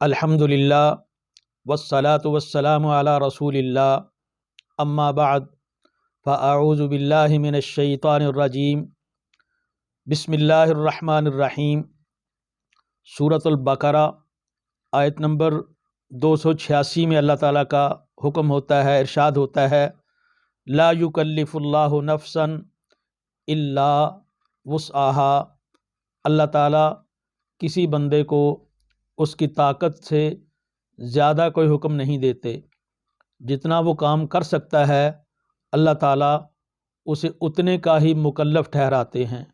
الحمدللہ والصلاة والسلام علی رسول اللہ اما بعد فاعوذ باللہ من الشیطان الرجیم بسم اللہ الرحمن الرحیم۔ سورۃ البقرہ آیت نمبر 286 میں اللہ تعالیٰ کا حکم ہوتا ہے، ارشاد ہوتا ہے لا یکلف اللہ نفسا الا وسعہا۔ اللہ تعالیٰ کسی بندے کو اس کی طاقت سے زیادہ کوئی حکم نہیں دیتے، جتنا وہ کام کر سکتا ہے اللہ تعالیٰ اسے اتنے کا ہی مکلف ٹھہراتے ہیں۔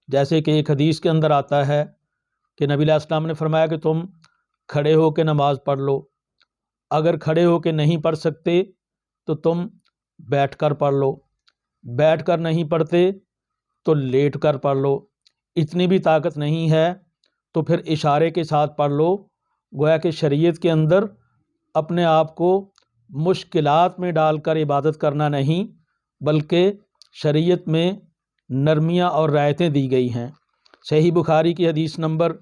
جیسے کہ ایک حدیث کے اندر آتا ہے کہ نبی علیہ السلام نے فرمایا کہ تم کھڑے ہو کے نماز پڑھ لو، اگر کھڑے ہو کے نہیں پڑھ سکتے تو تم بیٹھ کر پڑھ لو، بیٹھ کر نہیں پڑھتے تو لیٹ کر پڑھ لو، اتنی بھی طاقت نہیں ہے تو پھر اشارے کے ساتھ پڑھ لو۔ گویا کہ شریعت کے اندر اپنے آپ کو مشکلات میں ڈال کر عبادت کرنا نہیں، بلکہ شریعت میں نرمیاں اور رعایتیں دی گئی ہیں۔ صحیح بخاری کی حدیث نمبر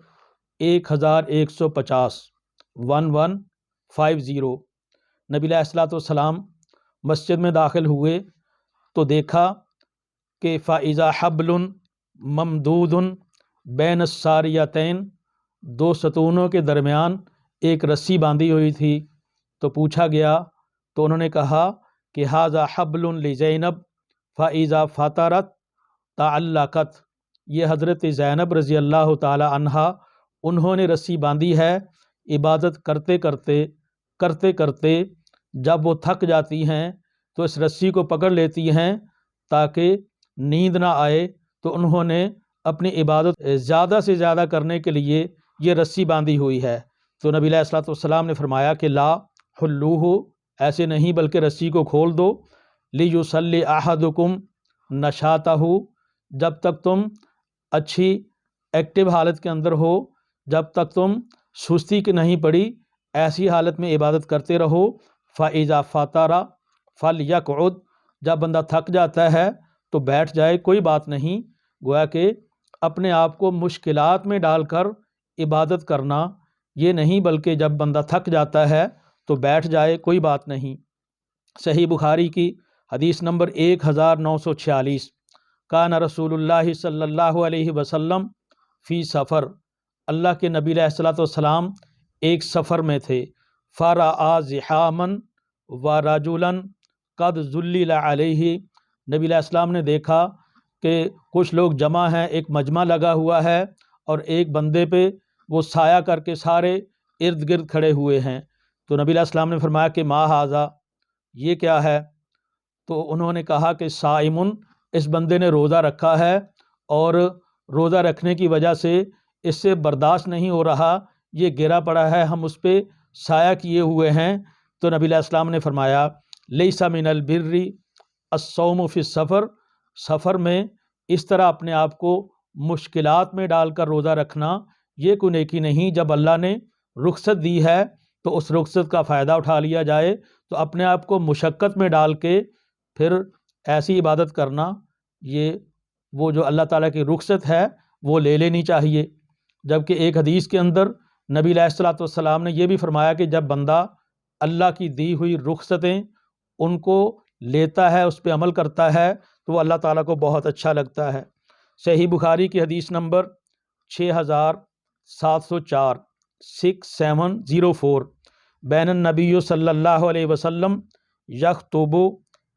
1150 1150، نبی علیہ الصلوۃ والسلام مسجد میں داخل ہوئے تو دیکھا کہ فَإِذَا حَبْلٌ مَمْدُودٌ بین الساریتین، دو ستونوں کے درمیان ایک رسی باندھی ہوئی تھی۔ تو پوچھا گیا تو انہوں نے کہا کہ ھذا حبل لزینب فاذا فطرت تعلقت، یہ حضرت زینب رضی اللہ تعالی عنہا انہوں نے رسی باندھی ہے، عبادت کرتے کرتے جب وہ تھک جاتی ہیں تو اس رسی کو پکڑ لیتی ہیں تاکہ نیند نہ آئے، تو انہوں نے اپنی عبادت زیادہ سے زیادہ کرنے کے لیے یہ رسی باندھی ہوئی ہے۔ تو نبی علیہ الصلوۃ والسلام نے فرمایا کہ لا حلوہ، ایسے نہیں بلکہ رسی کو کھول دو، لیصلی احدکم نشاطہ، جب تک تم اچھی ایکٹیو حالت کے اندر ہو، جب تک تم سستی کی نہیں پڑی، ایسی حالت میں عبادت کرتے رہو۔ فاذا فطر فلیقعد، جب بندہ تھک جاتا ہے تو بیٹھ جائے، کوئی بات نہیں۔ گویا کہ اپنے آپ کو مشکلات میں ڈال کر عبادت کرنا یہ نہیں، بلکہ جب بندہ تھک جاتا ہے تو بیٹھ جائے، کوئی بات نہیں۔ صحیح بخاری کی حدیث نمبر 1946، کان رسول اللہ صلی اللہ علیہ وسلم فی سفر، اللہ کے نبی علیہ الصلوۃ والسلام ایک سفر میں تھے۔ فرآ زحاما ورجلا قد ذلل علیہ، نبی علیہ السلام نے دیکھا کہ کچھ لوگ جمع ہیں، ایک مجمع لگا ہوا ہے اور ایک بندے پہ وہ سایہ کر کے سارے ارد گرد کھڑے ہوئے ہیں۔ تو نبی علیہ السلام نے فرمایا کہ ما ھذا، یہ کیا ہے؟ تو انہوں نے کہا کہ صائمن، اس بندے نے روزہ رکھا ہے اور روزہ رکھنے کی وجہ سے اس سے برداشت نہیں ہو رہا، یہ گرا پڑا ہے، ہم اس پہ سایہ کیے ہوئے ہیں۔ تو نبی علیہ السلام نے فرمایا لیس من البر الصوم فی السفر، سفر میں اس طرح اپنے آپ کو مشکلات میں ڈال کر روزہ رکھنا یہ کوئی نیکی نہیں۔ جب اللہ نے رخصت دی ہے تو اس رخصت کا فائدہ اٹھا لیا جائے، تو اپنے آپ کو مشقت میں ڈال کے پھر ایسی عبادت کرنا، یہ وہ جو اللہ تعالیٰ کی رخصت ہے وہ لے لینی چاہیے۔ جبکہ ایک حدیث کے اندر نبی علیہ الصلوۃ والسلام نے یہ بھی فرمایا کہ جب بندہ اللہ کی دی ہوئی رخصتیں ان کو لیتا ہے، اس پہ عمل کرتا ہے، تو وہ اللہ تعالیٰ کو بہت اچھا لگتا ہے۔ صحیح بخاری کی حدیث نمبر 6704 6704، بین النبی صلی اللہ علیہ وسلم یخطب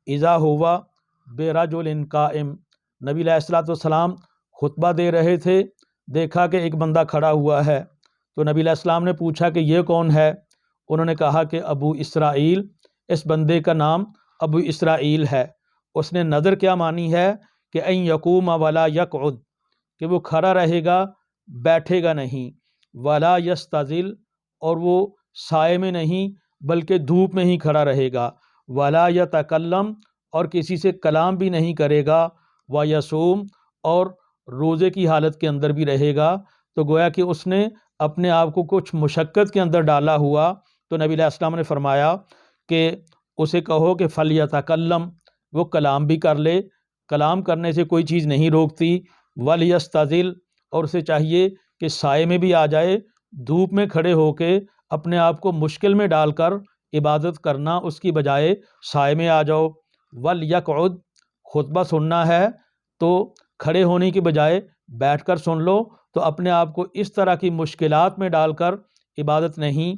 اذا ہوا برجل قائم، نبی علیہ الصلوۃ والسلام خطبہ دے رہے تھے، دیکھا کہ ایک بندہ کھڑا ہوا ہے۔ تو نبی علیہ السلام نے پوچھا کہ یہ کون ہے؟ انہوں نے کہا کہ ابو اسرائیل، اس بندے کا نام ابو اسرائیل ہے۔ اس نے نظر کیا مانی ہے کہ ان یقوم ولا یقعد، کہ وہ کھڑا رہے گا بیٹھے گا نہیں، ولا یستظل، اور وہ سائے میں نہیں بلکہ دھوپ میں ہی کھڑا رہے گا، ولا یتکلم، اور کسی سے کلام بھی نہیں کرے گا، ویصوم، اور روزے کی حالت کے اندر بھی رہے گا۔ تو گویا کہ اس نے اپنے آپ کو کچھ مشقت کے اندر ڈالا ہوا، تو نبی علیہ السلام نے فرمایا کہ اسے کہو کہ فلیتکلم، وہ کلام بھی کر لے، کلام کرنے سے کوئی چیز نہیں روکتی، ولیستظل، اور اسے چاہیے کہ سائے میں بھی آ جائے، دھوپ میں کھڑے ہو کے اپنے آپ کو مشکل میں ڈال کر عبادت کرنا، اس کی بجائے سائے میں آ جاؤ۔ وَلْيَقْعُدْ، خطبہ سننا ہے تو کھڑے ہونے کی بجائے بیٹھ کر سن لو، تو اپنے آپ کو اس طرح کی مشکلات میں ڈال کر عبادت نہیں۔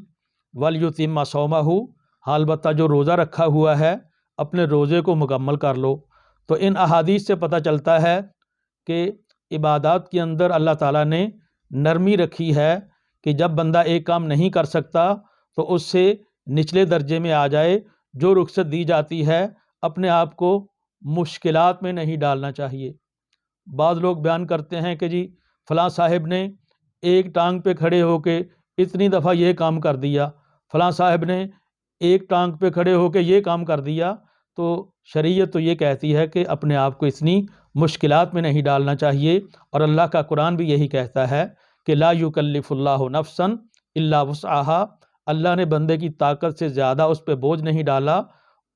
وَلْيُتِمَّ صَوْمَهُ، ہاں البتہ جو روزہ رکھا ہوا ہے اپنے روزے کو مکمل کر لو۔ تو ان احادیث سے پتہ چلتا ہے کہ عبادات کے اندر اللہ تعالیٰ نے نرمی رکھی ہے کہ جب بندہ ایک کام نہیں کر سکتا تو اس سے نچلے درجے میں آ جائے، جو رخصت دی جاتی ہے اپنے آپ کو مشکلات میں نہیں ڈالنا چاہیے۔ بعض لوگ بیان کرتے ہیں کہ جی فلاں صاحب نے ایک ٹانگ پہ کھڑے ہو کے اتنی دفعہ یہ کام کر دیا، فلاں صاحب نے ایک ٹانگ پہ کھڑے ہو کے یہ کام کر دیا۔ تو شریعت تو یہ کہتی ہے کہ اپنے آپ کو اتنی مشکلات میں نہیں ڈالنا چاہیے، اور اللہ کا قرآن بھی یہی کہتا ہے کہ لا یکلف اللہ نفسا الا وسعها، اللہ نے بندے کی طاقت سے زیادہ اس پہ بوجھ نہیں ڈالا۔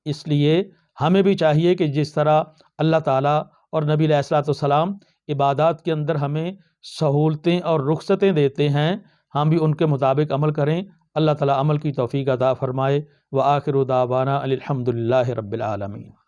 اس لیے ہمیں بھی چاہیے کہ جس طرح اللہ تعالیٰ اور نبی علیہ الصلوۃ والسلام عبادات کے اندر ہمیں سہولتیں اور رخصتیں دیتے ہیں، ہم بھی ان کے مطابق عمل کریں۔ اللہ تعالیٰ عمل کی توفیق عطا فرمائے۔ وآخر دعوانا الحمد للہ رب العالمین۔